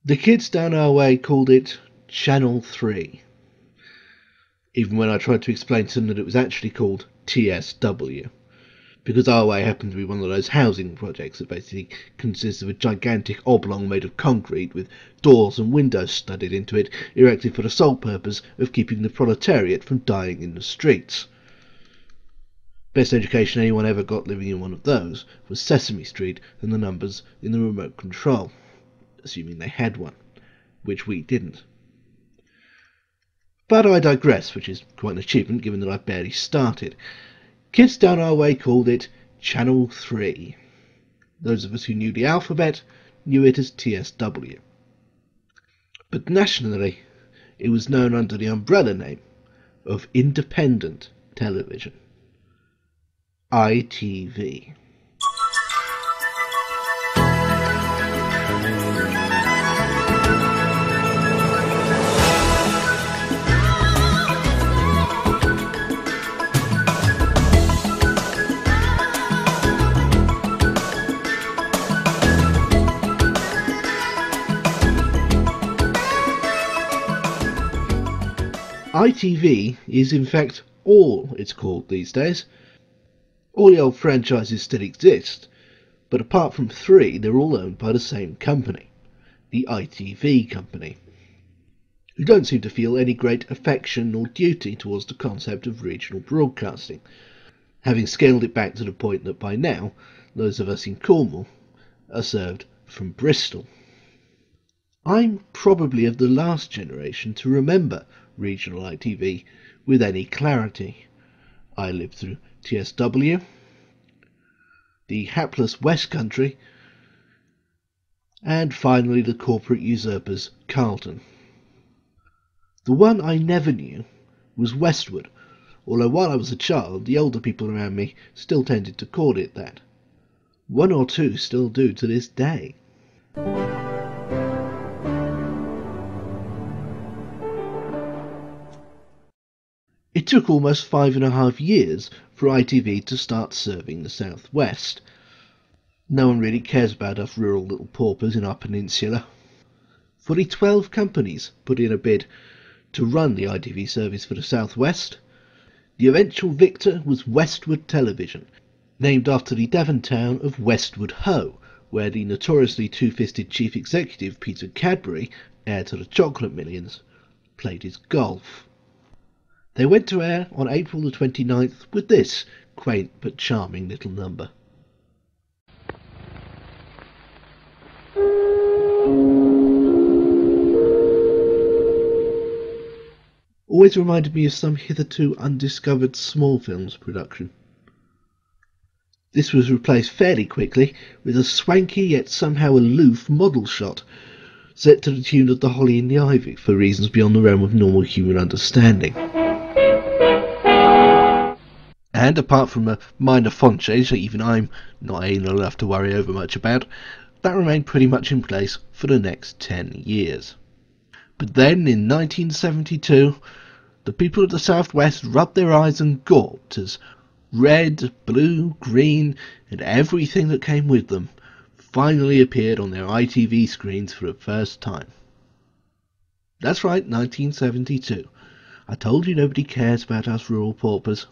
The kids down our way called it Channel 3, even when I tried to explain to them that it was actually called TSW, because our way happened to be one of those housing projects that basically consists of a gigantic oblong made of concrete with doors and windows studded into it, erected for the sole purpose of keeping the proletariat from dying in the streets. Best education anyone ever got living in one of those was Sesame Street and the numbers in the remote control, assuming they had one, which we didn't. But I digress, which is quite an achievement given that I barely started. Kids down our way called it Channel 3. Those of us who knew the alphabet knew it as TSW. But nationally, it was known under the umbrella name of Independent Television, ITV. ITV is in fact all it's called these days. All the old franchises still exist, but apart from 3, they're all owned by the same company, the ITV company, who don't seem to feel any great affection or duty towards the concept of regional broadcasting, having scaled it back to the point that by now those of us in Cornwall are served from Bristol. I'm probably of the last generation to remember regional ITV with any clarity. I lived through TSW, the hapless West Country, and finally the corporate usurpers Carlton. The one I never knew was Westward, although while I was a child the older people around me still tended to call it that. 1 or 2 still do to this day. It took almost 5.5 years for ITV to start serving the South West. No one really cares about us rural little paupers in our peninsula. Fully 12 companies put in a bid to run the ITV service for the South West. The eventual victor was Westward Television, named after the Devon town of Westward Ho, where the notoriously two-fisted chief executive Peter Cadbury, heir to the chocolate millions, played his golf. They went to air on April the 29th with this quaint but charming little number. Always reminded me of some hitherto undiscovered small films production. This was replaced fairly quickly with a swanky yet somehow aloof model shot, set to the tune of The Holly and the Ivy for reasons beyond the realm of normal human understanding. And apart from a minor font change that even I'm not anal enough to worry over much about, that remained pretty much in place for the next 10 years. But then, in 1972, the people of the South West rubbed their eyes and gawped as red, blue, green, and everything that came with them finally appeared on their ITV screens for the first time. That's right, 1972. I told you nobody cares about us rural paupers.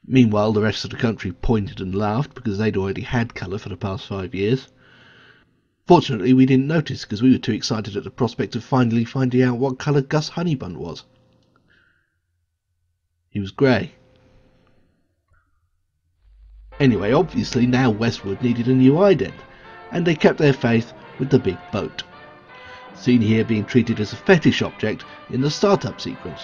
Meanwhile, the rest of the country pointed and laughed because they'd already had colour for the past 5 years. Fortunately, we didn't notice because we were too excited at the prospect of finally finding out what colour Gus Honeybun was. He was grey. Anyway, obviously now Westward needed a new ident, and they kept their faith with the big boat, seen here being treated as a fetish object in the startup sequence.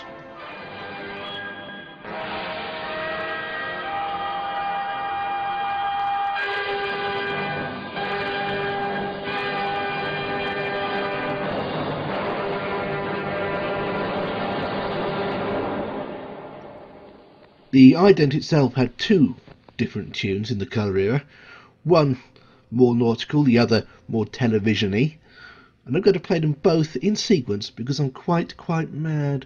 The ident itself had 2 different tunes in the colour era, one more nautical, the other more television-y, and I'm going to play them both in sequence because I'm quite mad.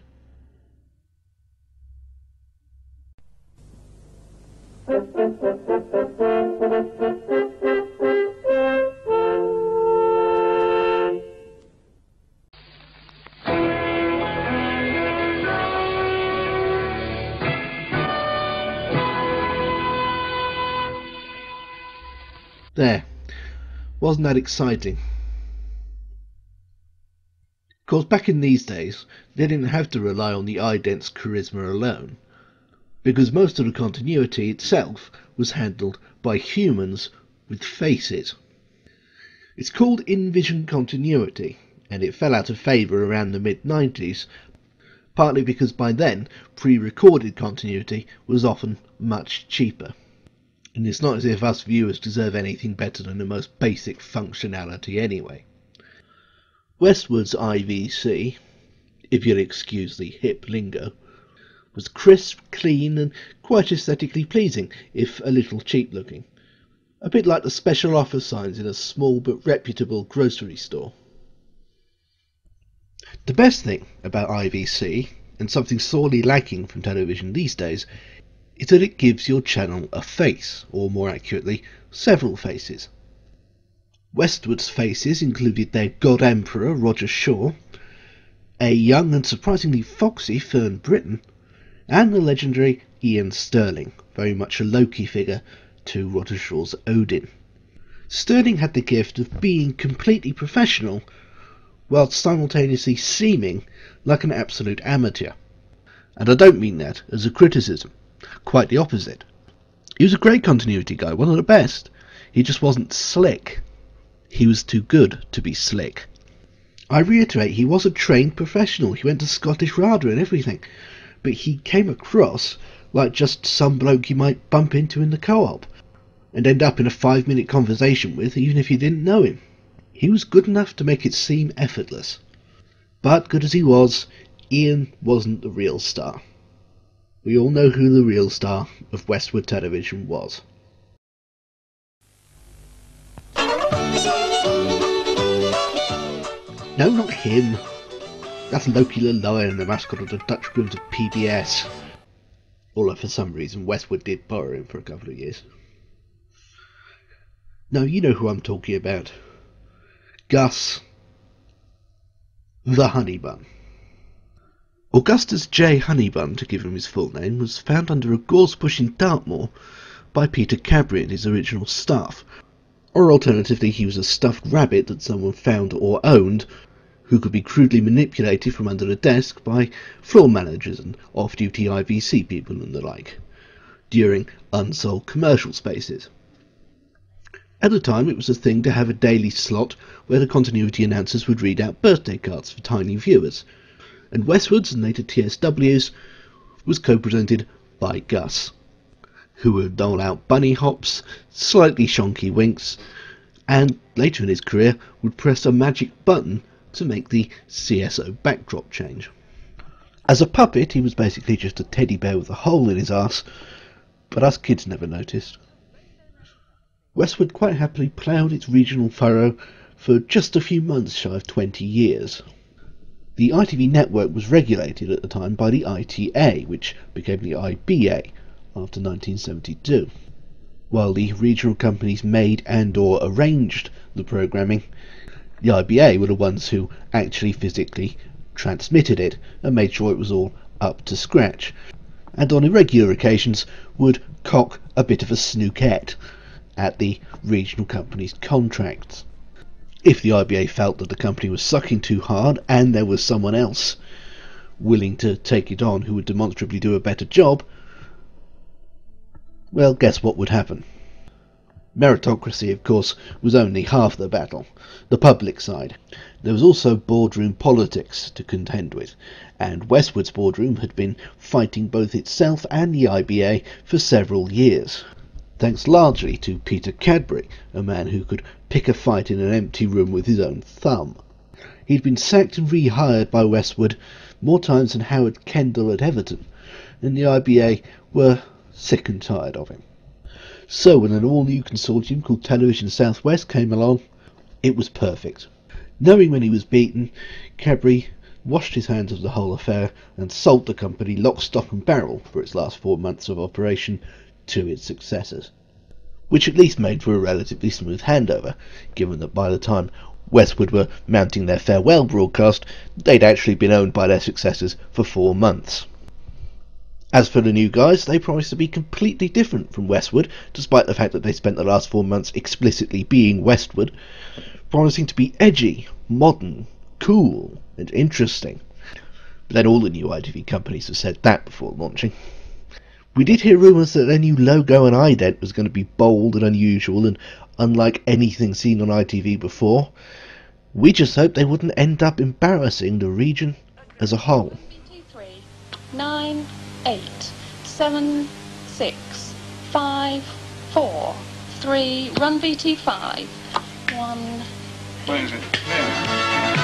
there. Wasn't that exciting? Of course, back in these days, they didn't have to rely on the idents' charisma alone, because most of the continuity itself was handled by humans with faces. It's called in-vision continuity, and it fell out of favour around the mid-90s, partly because by then pre-recorded continuity was often much cheaper. And it's not as if us viewers deserve anything better than the most basic functionality anyway. Westward's IVC, if you'll excuse the hip lingo, was crisp, clean and quite aesthetically pleasing, if a little cheap looking. A bit like the special offer signs in a small but reputable grocery store. The best thing about IVC, and something sorely lacking from television these days, is that it gives your channel a face, or more accurately, several faces. Westward's faces included their God Emperor Roger Shaw, a young and surprisingly foxy Fern Britton, and the legendary Ian Stirling, very much a Loki figure to Roger Shaw's Odin. Stirling had the gift of being completely professional, whilst simultaneously seeming like an absolute amateur. And I don't mean that as a criticism, quite the opposite. He was a great continuity guy, one of the best. He just wasn't slick. He was too good to be slick. I reiterate, he was a trained professional. He went to Scottish RADA and everything. But he came across like just some bloke you might bump into in the co-op and end up in a 5-minute conversation with, even if you didn't know him. He was good enough to make it seem effortless. But good as he was, Ian wasn't the real star. We all know who the real star of Westward television was. No, not him. That's Loki the Lion, the mascot of the Dutch Grims of PBS. Although for some reason Westward did borrow him for a couple of years. No, you know who I'm talking about. Gus the Honeybun. Augustus J. Honeybun, to give him his full name, was found under a gorse bush in Dartmoor by Peter Cadbury and his original staff. Or alternatively, he was a stuffed rabbit that someone found or owned, who could be crudely manipulated from under the desk by floor managers and off-duty IVC people and the like, during unsold commercial spaces. At the time, it was a thing to have a daily slot where the continuity announcers would read out birthday cards for tiny viewers, and Westward's and later TSW's was co-presented by Gus, who would dole out bunny hops, slightly shonky winks, and later in his career would press a magic button to make the CSO backdrop change. As a puppet, he was basically just a teddy bear with a hole in his arse, but us kids never noticed. Westward quite happily ploughed its regional furrow for just a few months shy of 20 years. The ITV network was regulated at the time by the ITA, which became the IBA after 1972. While the regional companies made and or arranged the programming, the IBA were the ones who actually physically transmitted it and made sure it was all up to scratch, and on irregular occasions would cock a bit of a snookette at the regional company's contracts. If the IBA felt that the company was sucking too hard and there was someone else willing to take it on who would demonstrably do a better job, well, guess what would happen? Meritocracy, of course, was only half the battle, the public side. There was also boardroom politics to contend with, and Westward's boardroom had been fighting both itself and the IBA for several years, thanks largely to Peter Cadbury, a man who could pick a fight in an empty room with his own thumb. He'd been sacked and rehired by Westward more times than Howard Kendall at Everton, and the IBA were sick and tired of him. So when an all-new consortium called Television Southwest came along, it was perfect. Knowing when he was beaten, Cadbury washed his hands of the whole affair and sold the company lock, stock and barrel for its last 4 months of operation to its successors, which at least made for a relatively smooth handover, given that by the time Westward were mounting their farewell broadcast, they'd actually been owned by their successors for 4 months. As for the new guys, they promise to be completely different from Westward, despite the fact that they spent the last 4 months explicitly being Westward, promising to be edgy, modern, cool, and interesting. But then all the new ITV companies have said that before launching. We did hear rumours that their new logo and ident was going to be bold and unusual and unlike anything seen on ITV before. We just hoped they wouldn't end up embarrassing the region as a whole. 9, 8, 7, 6, 5, 4, 3, run BT5, 1... Where is it? There.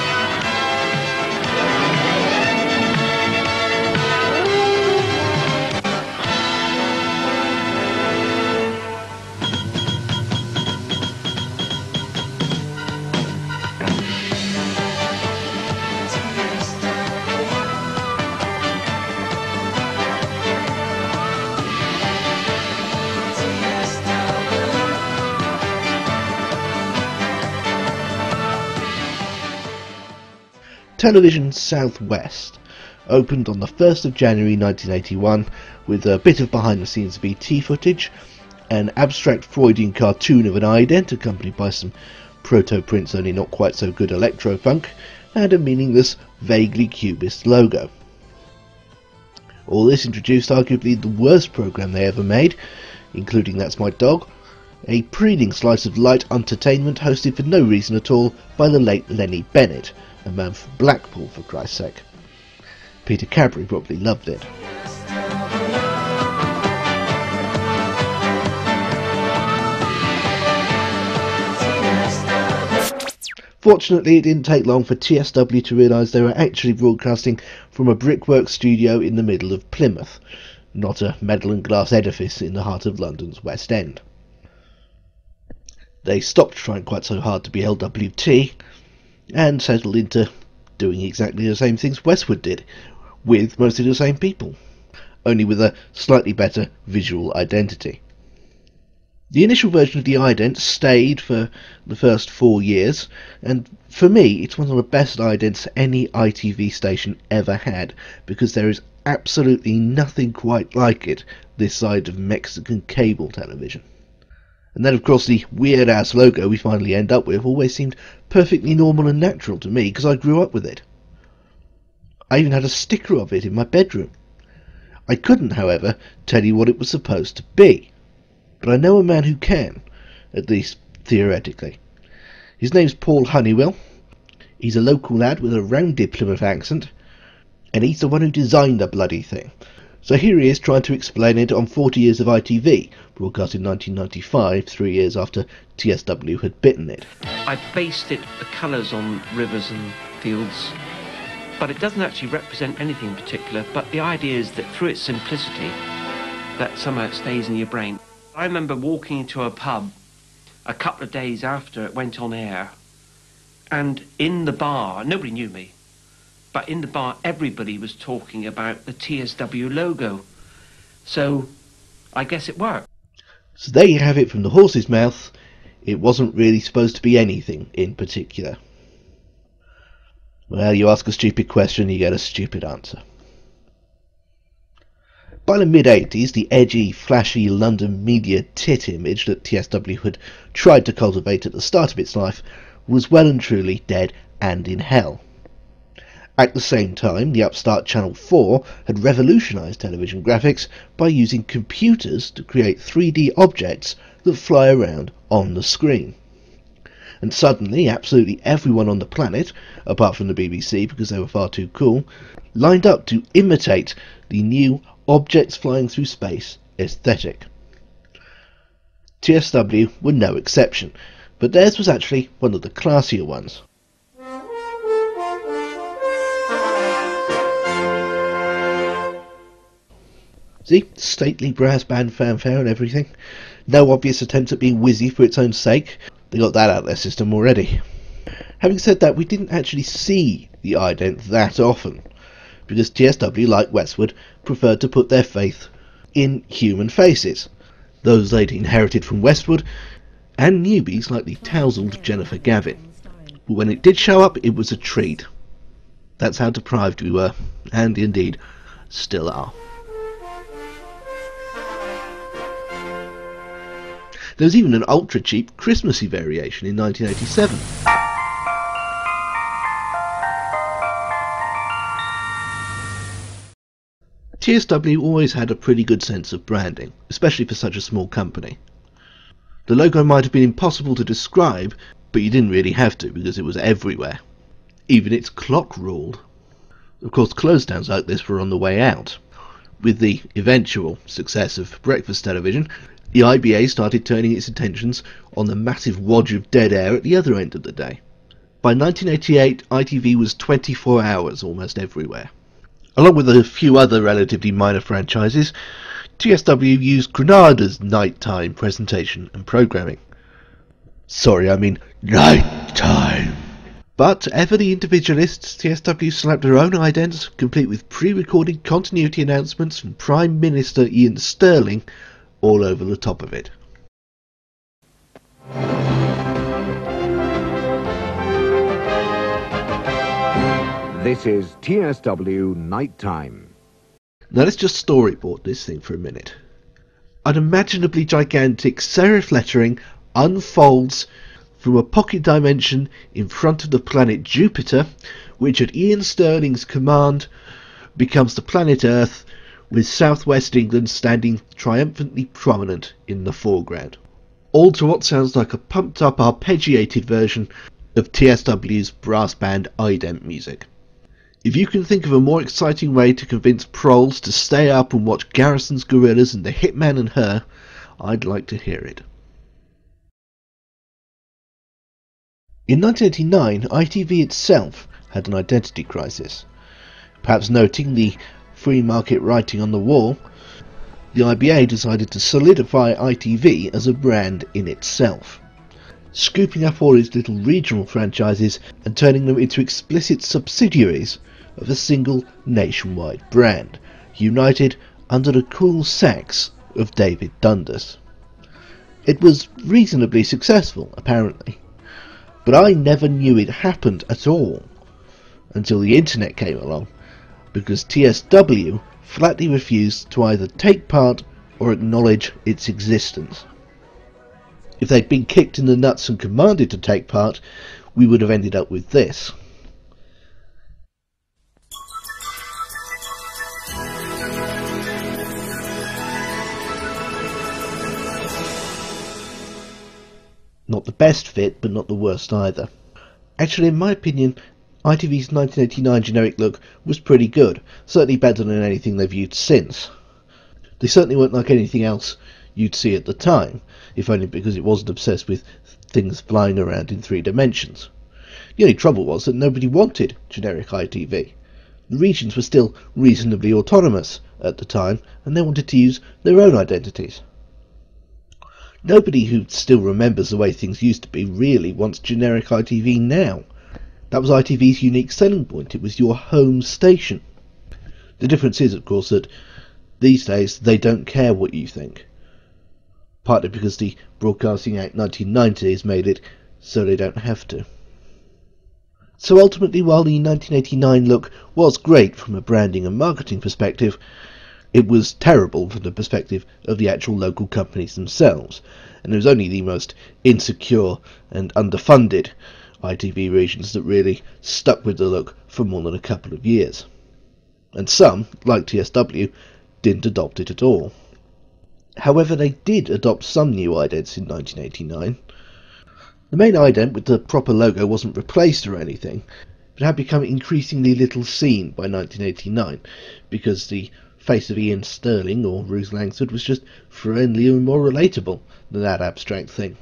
Television Southwest opened on the 1st of January 1981 with a bit of behind the scenes BT footage, an abstract Freudian cartoon of an ident accompanied by some proto-Prince only not quite so good electro-funk, and a meaningless, vaguely cubist logo. All this introduced arguably the worst programme they ever made, including That's My Dog, a preening slice of light entertainment hosted for no reason at all by the late Lenny Bennett, a man from Blackpool for Christ's sake. Peter Cadbury probably loved it. Fortunately, it didn't take long for TSW to realise they were actually broadcasting from a brickwork studio in the middle of Plymouth, not a metal and glass edifice in the heart of London's West End. They stopped trying quite so hard to be LWT, and settled into doing exactly the same things Westward did, with mostly the same people, only with a slightly better visual identity. The initial version of the ident stayed for the first 4 years, and for me it's one of the best idents any ITV station ever had, because there is absolutely nothing quite like it this side of Mexican cable television. And then of course the weird ass logo we finally end up with always seemed perfectly normal and natural to me because I grew up with it. I even had a sticker of it in my bedroom. I couldn't, however, tell you what it was supposed to be, but I know a man who can, at least theoretically. His name's Paul Honeybun. He's a local lad with a rounded Plymouth accent, and he's the one who designed the bloody thing. So here he is trying to explain it on 40 Years of ITV, broadcast in 1995, 3 years after TSW had bitten it. I based the colours on rivers and fields, but it doesn't actually represent anything in particular, but the idea is that through its simplicity, that somehow it stays in your brain. I remember walking into a pub a couple of days after it went on air, and in the bar, nobody knew me, but in the bar everybody was talking about the TSW logo. So I guess it worked. So there you have it from the horse's mouth. It wasn't really supposed to be anything in particular. Well, you ask a stupid question, you get a stupid answer. By the mid-80s, the edgy, flashy London media tit image that TSW had tried to cultivate at the start of its life was well and truly dead and in hell. At the same time, the upstart Channel 4 had revolutionised television graphics by using computers to create 3D objects that fly around on the screen. And suddenly, absolutely everyone on the planet, apart from the BBC because they were far too cool, lined up to imitate the new objects flying through space aesthetic. TSW were no exception, but theirs was actually one of the classier ones. See, stately brass band fanfare and everything. No obvious attempts at being whizzy for its own sake. They got that out of their system already. Having said that, we didn't actually see the ident that often, because TSW, like Westward, preferred to put their faith in human faces, those they'd inherited from Westward, and newbies like the tousled Jennifer Gavin. But when it did show up, it was a treat. That's how deprived we were, and indeed still are. There was even an ultra-cheap Christmassy variation in 1987. TSW always had a pretty good sense of branding, especially for such a small company. The logo might have been impossible to describe, but you didn't really have to because it was everywhere. Even its clock ruled. Of course, close downs like this were on the way out. With the eventual success of breakfast television, the IBA started turning its attentions on the massive wodge of dead air at the other end of the day. By 1988, ITV was 24 hours almost everywhere. Along with a few other relatively minor franchises, TSW used Granada's nighttime presentation and programming. Sorry, I mean nighttime. But ever the individualists, TSW slapped their own idents, complete with pre-recorded continuity announcements from Prime Minister Ian Stirling all over the top of it. This is TSW Nighttime. Now let's just storyboard this thing for a minute. Unimaginably gigantic serif lettering unfolds from a pocket dimension in front of the planet Jupiter, which at Ian Stirling's command becomes the planet Earth, with southwest England standing triumphantly prominent in the foreground. All to what sounds like a pumped up arpeggiated version of TSW's brass band ident music. If you can think of a more exciting way to convince proles to stay up and watch Garrison's Gorillas and The Hitman and Her, I'd like to hear it. In 1989, ITV itself had an identity crisis. Perhaps noting the free market writing on the wall, the IBA decided to solidify ITV as a brand in itself, scooping up all its little regional franchises and turning them into explicit subsidiaries of a single nationwide brand, united under the cool sax of David Dundas. It was reasonably successful, apparently, but I never knew it happened at all until the internet came along, because TSW flatly refused to either take part or acknowledge its existence. If they'd been kicked in the nuts and commanded to take part, we would have ended up with this. Not the best fit, but not the worst either. Actually, in my opinion, ITV's 1989 generic look was pretty good, certainly better than anything they've used since. They certainly weren't like anything else you'd see at the time, if only because it wasn't obsessed with things flying around in 3 dimensions. The only trouble was that nobody wanted generic ITV. The regions were still reasonably autonomous at the time, and they wanted to use their own identities. Nobody who still remembers the way things used to be really wants generic ITV now. That was ITV's unique selling point. It was your home station. The difference is, of course, that these days they don't care what you think. Partly because the Broadcasting Act 1990 has made it so they don't have to. So ultimately, while the 1989 look was great from a branding and marketing perspective, it was terrible from the perspective of the actual local companies themselves, and it was only the most insecure and underfunded ITV regions that really stuck with the look for more than a couple of years. And some, like TSW, didn't adopt it at all. However, they did adopt some new idents in 1989. The main ident with the proper logo wasn't replaced or anything, but had become increasingly little seen by 1989, because the face of Ian Stirling or Ruth Langsford was just friendlier and more relatable than that abstract thing.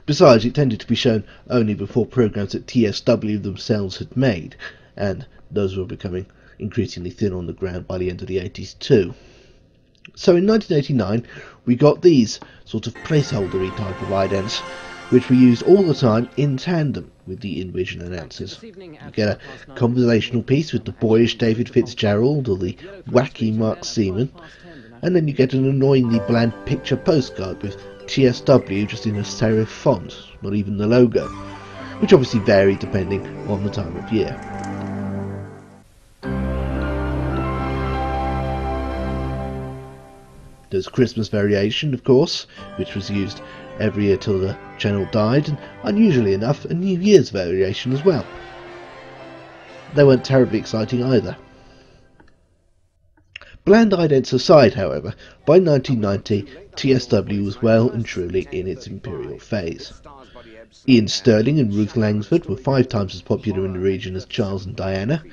Besides, it tended to be shown only before programmes that TSW themselves had made, and those were becoming increasingly thin on the ground by the end of the 80s too. So in 1989 we got these sort of placeholdery type of idents, which were used all the time in tandem with the in-vision announcers. You get a conversational piece with the boyish David Fitzgerald or the wacky Mark Seaman, and then you get an annoyingly bland picture postcard with TSW just in a serif font, not even the logo, which obviously varied depending on the time of year. There's Christmas variation, of course, which was used every year till the channel died, and unusually enough, a New Year's variation as well. They weren't terribly exciting either. Bland idents aside, however, by 1990 TSW was well and truly in its imperial phase. Ian Stirling and Ruth Langsford were 5 times as popular in the region as Charles and Diana,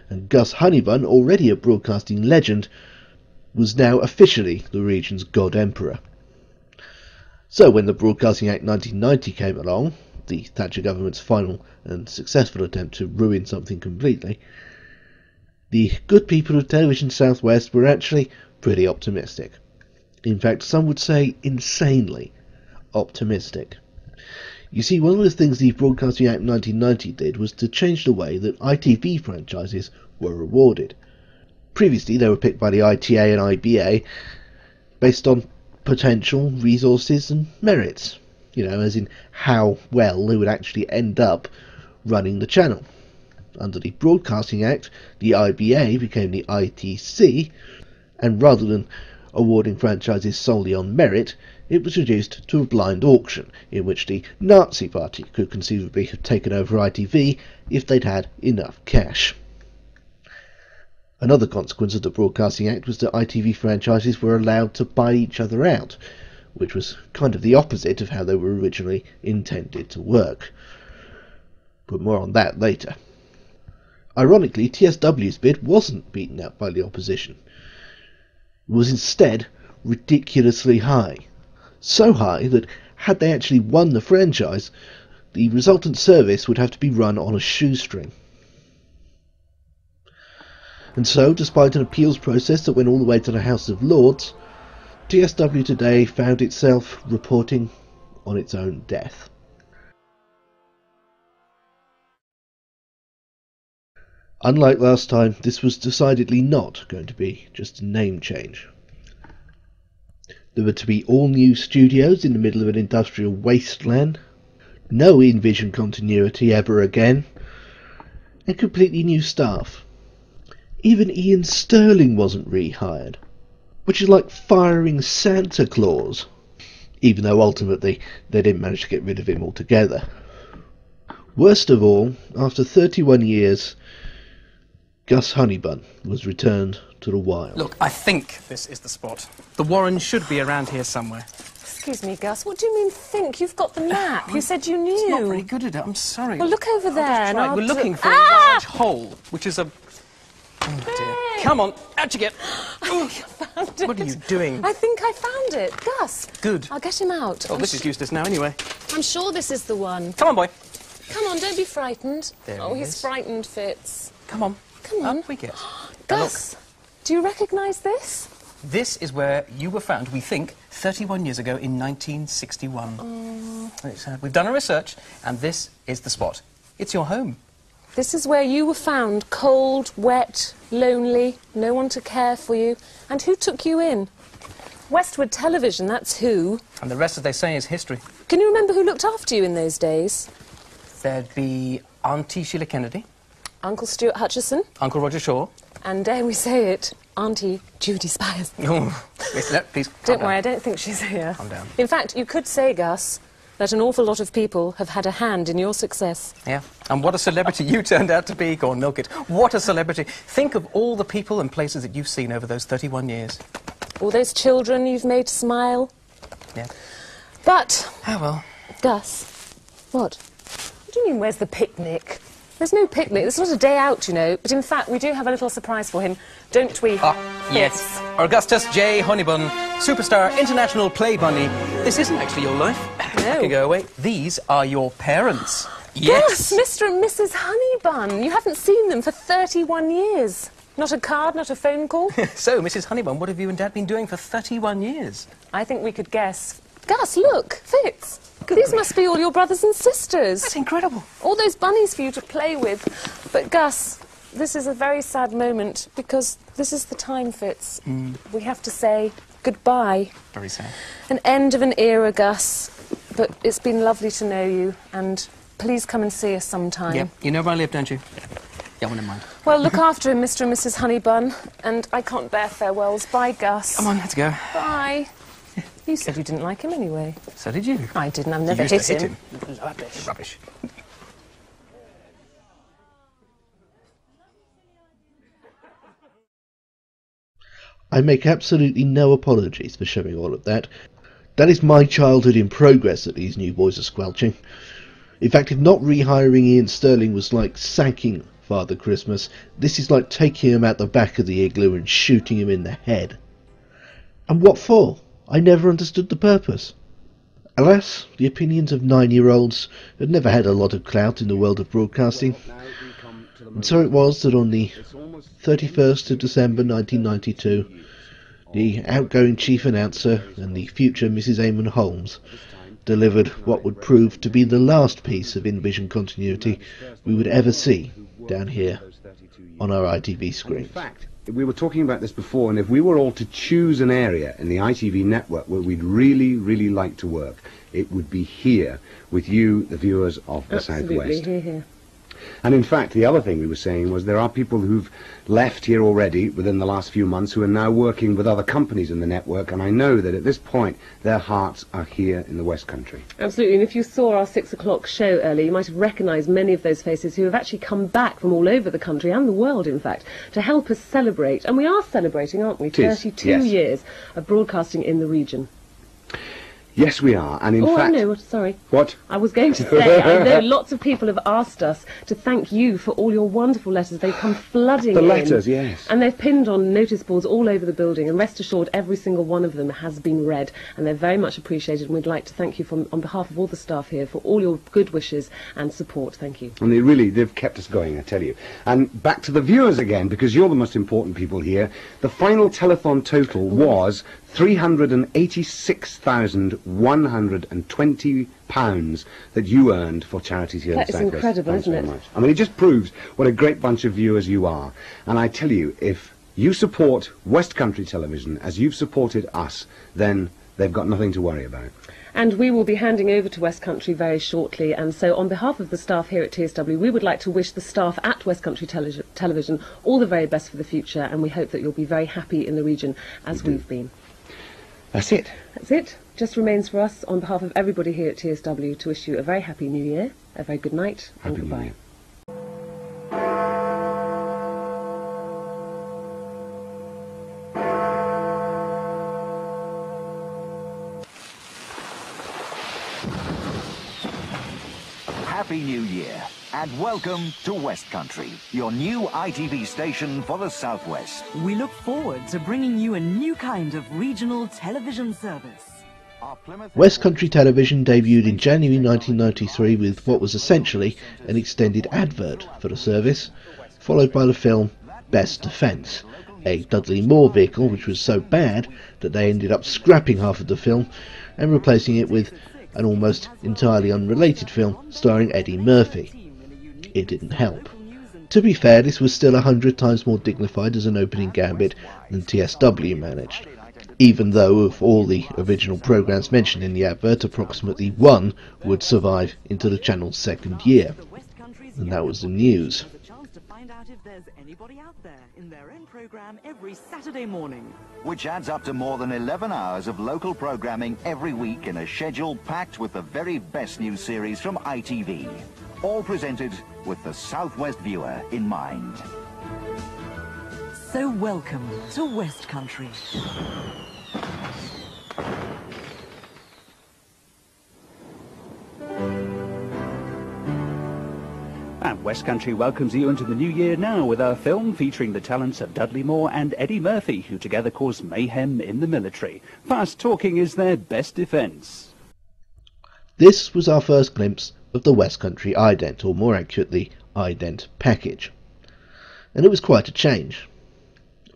and Gus Honeybun, already a broadcasting legend, was now officially the region's God Emperor. So when the Broadcasting Act 1990 came along, the Thatcher government's final and successful attempt to ruin something completely, the good people of Television Southwest were actually pretty optimistic. In fact, some would say insanely optimistic. You see, one of the things the Broadcasting Act 1990 did was to change the way that ITV franchises were rewarded. Previously, they were picked by the ITA and IBA based on potential, resources and merits. As in how well they would actually end up running the channel. Under the Broadcasting Act, the IBA became the ITC, and rather than awarding franchises solely on merit, it was reduced to a blind auction, in which the Nazi Party could conceivably have taken over ITV if they'd had enough cash. Another consequence of the Broadcasting Act was that ITV franchises were allowed to buy each other out, which was kind of the opposite of how they were originally intended to work. But more on that later. Ironically, TSW's bid wasn't beaten out by the opposition. It was instead ridiculously high. So high that had they actually won the franchise, the resultant service would have to be run on a shoestring. And so, despite an appeals process that went all the way to the House of Lords, TSW today found itself reporting on its own death. Unlike last time, this was decidedly not going to be just a name change. There were to be all new studios in the middle of an industrial wasteland, no in-vision continuity ever again, and completely new staff. Even Ian Stirling wasn't rehired, which is like firing Santa Claus, even though ultimately they didn't manage to get rid of him altogether. Worst of all, after 31 years, Gus Honeybun was returned to the wild. Look, I think this is the spot. The Warren should be around here somewhere. Excuse me, Gus, what do you mean think? You've got the map. You said you knew. It's not very good at it, I'm sorry. Well, look over there. And We're looking for a large hole, which is a... Oh, dear. Come on, out you get. I found it. What are you doing? I think I found it. Gus. Good. I'll get him out. Oh, this is useless now anyway. I'm sure this is the one. Come on, boy. Come on, don't be frightened. There oh, he he's is. frightened, Fitz. Come on. Come on. Up we get. Gus, do you recognise this? This is where you were found, we think, 31 years ago in 1961. We've done our research, and this is the spot. It's your home. This is where you were found, cold, wet, lonely, no one to care for you. And who took you in? Westward Television, that's who. And the rest, as they say, is history. Can you remember who looked after you in those days? There'd be Auntie Sheila Kennedy, Uncle Stuart Hutchison, Uncle Roger Shaw. and dare we say it, Auntie Judy Spires. Oh, yes, no, please, Don't calm worry, I down. don't think she's here. Calm down. In fact, you could say, Gus, that an awful lot of people have had a hand in your success. Yeah, and what a celebrity you turned out to be. Go on, milk it. What a celebrity. Think of all the people and places that you've seen over those 31 years. All those children you've made smile. Yeah. But, Oh, well. Gus, what? What do you mean, where's the picnic? There's no picnic. It's not a day out, you know. But in fact, we do have a little surprise for him, don't we? Ah, yes. Augustus J. Honeybun, superstar international play bunny. This isn't actually your life. No. I can go away. These are your parents. Yes, Mr. and Mrs. Honeybun. You haven't seen them for 31 years. Not a card, not a phone call. So, Mrs. Honeybun, what have you and Dad been doing for 31 years? I think we could guess. Gus, look, Fitz. These must be all your brothers and sisters. That's incredible. All those bunnies for you to play with. But Gus, this is a very sad moment because this is the time, Fitz. We have to say goodbye. Very sad. An end of an era, Gus. But it's been lovely to know you, and please come and see us sometime. Yeah, you know where I live, don't you? Yeah, well, never mind. Well, look after him, Mr. and Mrs. Honeybun. And I can't bear farewells. Bye, Gus. Come on, let's go. Bye. You said you didn't like him anyway. So did you. I didn't. I've You never used hit to him. Rubbish. Rubbish. I make absolutely no apologies for showing all of that. That is my childhood in progress that these new boys are squelching. In fact, if not rehiring Ian Stirling was like sacking Father Christmas, this is like taking him out the back of the igloo and shooting him in the head. And what for? I never understood the purpose. Alas, the opinions of 9-year-olds had never had a lot of clout in the world of broadcasting. And so it was that on the 31st of December 1992, the outgoing chief announcer and the future Mrs. Eamon Holmes delivered what would prove to be the last piece of in-vision continuity we would ever see down here on our ITV screen. In fact, we were talking about this before, and if we were all to choose an area in the ITV network where we'd really, really like to work, it would be here with you, the viewers of the Southwest. Here. And in fact, the other thing we were saying was there are people who've left here already within the last few months who are now working with other companies in the network, and I know that at this point their hearts are here in the West Country. Absolutely, and if you saw our 6 o'clock show earlier, you might have recognised many of those faces who have actually come back from all over the country and the world, in fact, to help us celebrate. And we are celebrating, aren't we? 32 yes. years of broadcasting in the region. Yes, we are, and in fact... I know, sorry. What? I was going to say, I know lots of people have asked us to thank you for all your wonderful letters. They've come flooding in. The letters, yes. And they've pinned on notice boards all over the building, and rest assured every single one of them has been read, and they're very much appreciated, and we'd like to thank you on behalf of all the staff here for all your good wishes and support. Thank you. And they've kept us going, I tell you. And back to the viewers again, because you're the most important people here. The final telethon total was £386,120 that you earned for charities here in the Southwest. That is incredible, Thanks isn't very it? much. I mean, it just proves what a great bunch of viewers you are. And I tell you, if you support West Country Television as you've supported us, then they've got nothing to worry about. And we will be handing over to West Country very shortly, and so on behalf of the staff here at TSW, we would like to wish the staff at West Country Television all the very best for the future, and we hope that you'll be very happy in the region as we've been. That's it. That's it. Just remains for us, on behalf of everybody here at TSW, to wish you a very happy New Year, a very good night, and Happy New goodbye. Year. Happy New Year, and welcome to West Country, your new ITV station for the Southwest. We look forward to bringing you a new kind of regional television service. West Country Television debuted in January 1993 with what was essentially an extended advert for the service, followed by the film Best Defence, a Dudley Moore vehicle which was so bad that they ended up scrapping half of the film and replacing it with an almost entirely unrelated film starring Eddie Murphy. It didn't help. To be fair, this was still 100 times more dignified as an opening gambit than TSW managed, even though of all the original programmes mentioned in the advert, approximately one would survive into the channel's second year, and that was the news. Anybody out there in their own programme every Saturday morning. Which adds up to more than 11 hours of local programming every week in a schedule packed with the very best news series from ITV. All presented with the Southwest viewer in mind. So welcome to West Country. And West Country welcomes you into the new year now with our film featuring the talents of Dudley Moore and Eddie Murphy, who together cause mayhem in the military. Fast talking is their best defence. This was our first glimpse of the West Country ident, or more accurately, ident package. And it was quite a change.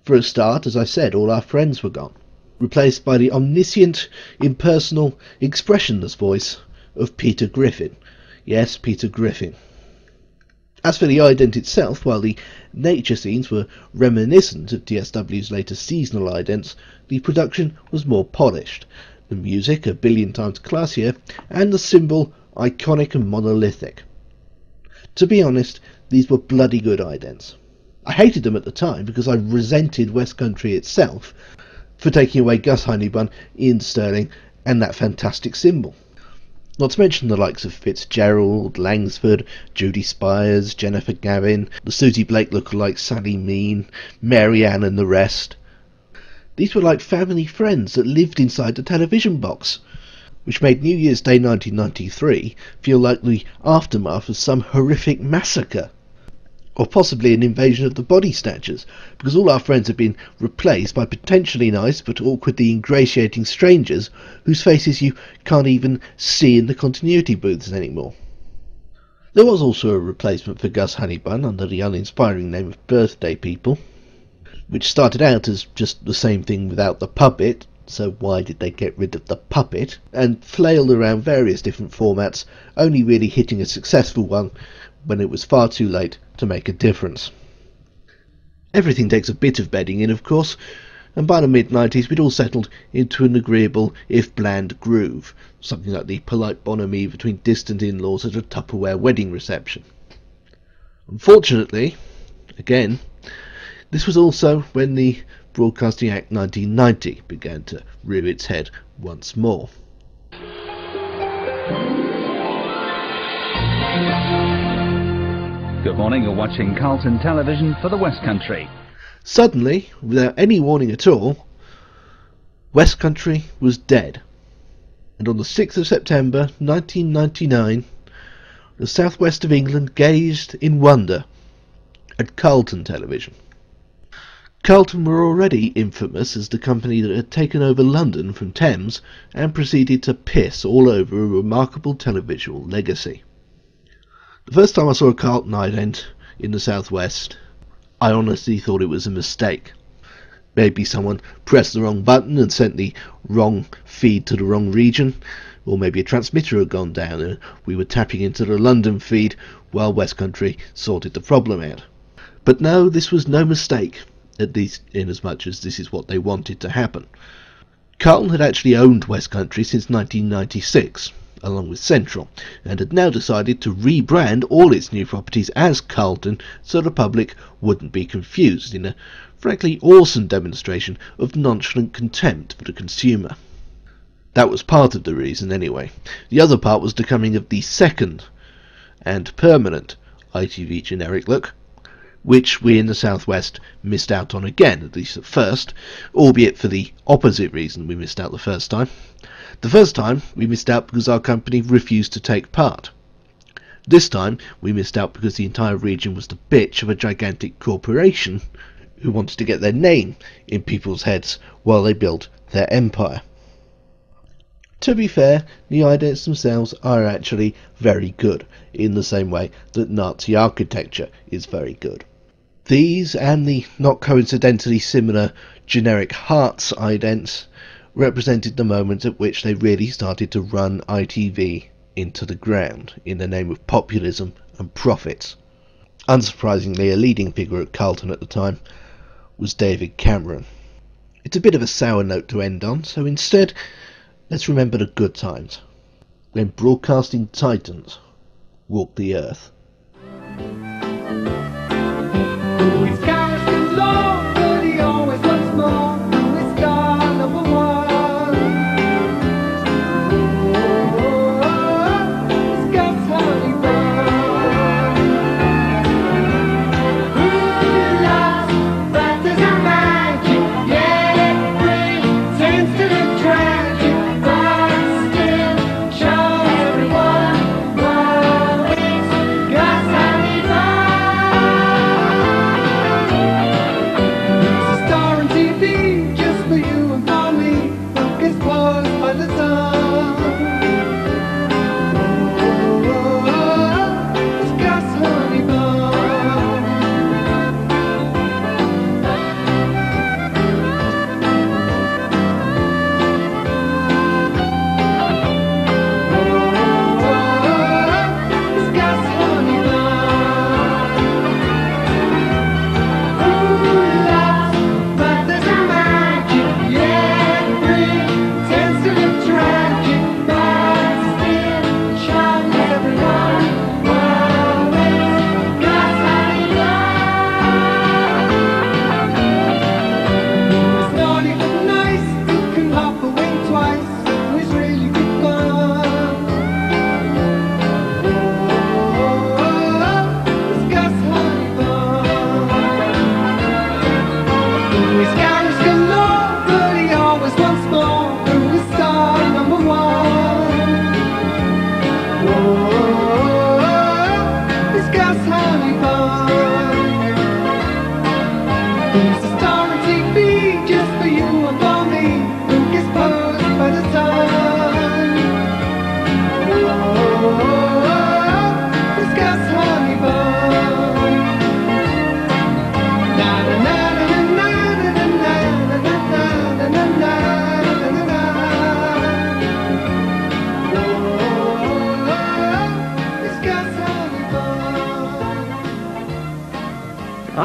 For a start, as I said, all our friends were gone, replaced by the omniscient, impersonal, expressionless voice of Peter Griffin. Yes, Peter Griffin. As for the ident itself, while the nature scenes were reminiscent of TSW's later seasonal idents, the production was more polished, the music a billion times classier, and the symbol iconic and monolithic. To be honest, these were bloody good idents. I hated them at the time because I resented West Country itself for taking away Gus Honeybun, Ian Stirling and that fantastic symbol. Not to mention the likes of Fitzgerald, Langsford, Judy Spires, Jennifer Gavin, the Susie Blake lookalike Sally Mean, Mary Ann and the rest. These were like family friends that lived inside the television box, which made New Year's Day 1993 feel like the aftermath of some horrific massacre, or possibly an invasion of the body snatchers, because all our friends have been replaced by potentially nice but awkwardly ingratiating strangers whose faces you can't even see in the continuity booths anymore. There was also a replacement for Gus Honeybun under the uninspiring name of Birthday People, which started out as just the same thing without the puppet, so why did they get rid of the puppet, and flailed around various different formats, only really hitting a successful one when it was far too late to make a difference. Everything takes a bit of bedding in, of course, and by the mid-90s we'd all settled into an agreeable, if bland, groove, something like the polite bonhomie between distant in-laws at a Tupperware wedding reception. Unfortunately, again, this was also when the Broadcasting Act 1990 began to rear its head once more. Good morning, you're watching Carlton Television for the West Country. Suddenly, without any warning at all, West Country was dead. And on the 6th of September 1999, the southwest of England gazed in wonder at Carlton Television. Carlton were already infamous as the company that had taken over London from Thames and proceeded to piss all over a remarkable televisual legacy. The first time I saw a Carlton ident in the southwest, I honestly thought it was a mistake. Maybe someone pressed the wrong button and sent the wrong feed to the wrong region, or maybe a transmitter had gone down and we were tapping into the London feed while West Country sorted the problem out. But no, this was no mistake, at least inasmuch as this is what they wanted to happen. Carlton had actually owned West Country since 1996, along with Central, and had now decided to rebrand all its new properties as Carlton so the public wouldn't be confused, in a frankly awesome demonstration of nonchalant contempt for the consumer. That was part of the reason anyway. The other part was the coming of the second and permanent ITV generic look, which we in the southwest missed out on again, at least at first, albeit for the opposite reason we missed out the first time. The first time we missed out because our company refused to take part. This time we missed out because the entire region was the bitch of a gigantic corporation who wanted to get their name in people's heads while they built their empire. To be fair, the idents themselves are actually very good, in the same way that Nazi architecture is very good. These, and the not coincidentally similar generic Hearts idents, represented the moment at which they really started to run ITV into the ground in the name of populism and profits. Unsurprisingly, a leading figure at Carlton at the time was David Cameron. It's a bit of a sour note to end on, so instead, let's remember the good times, when broadcasting titans walked the earth.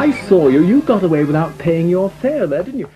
I saw you. You got away without paying your fare there, didn't you?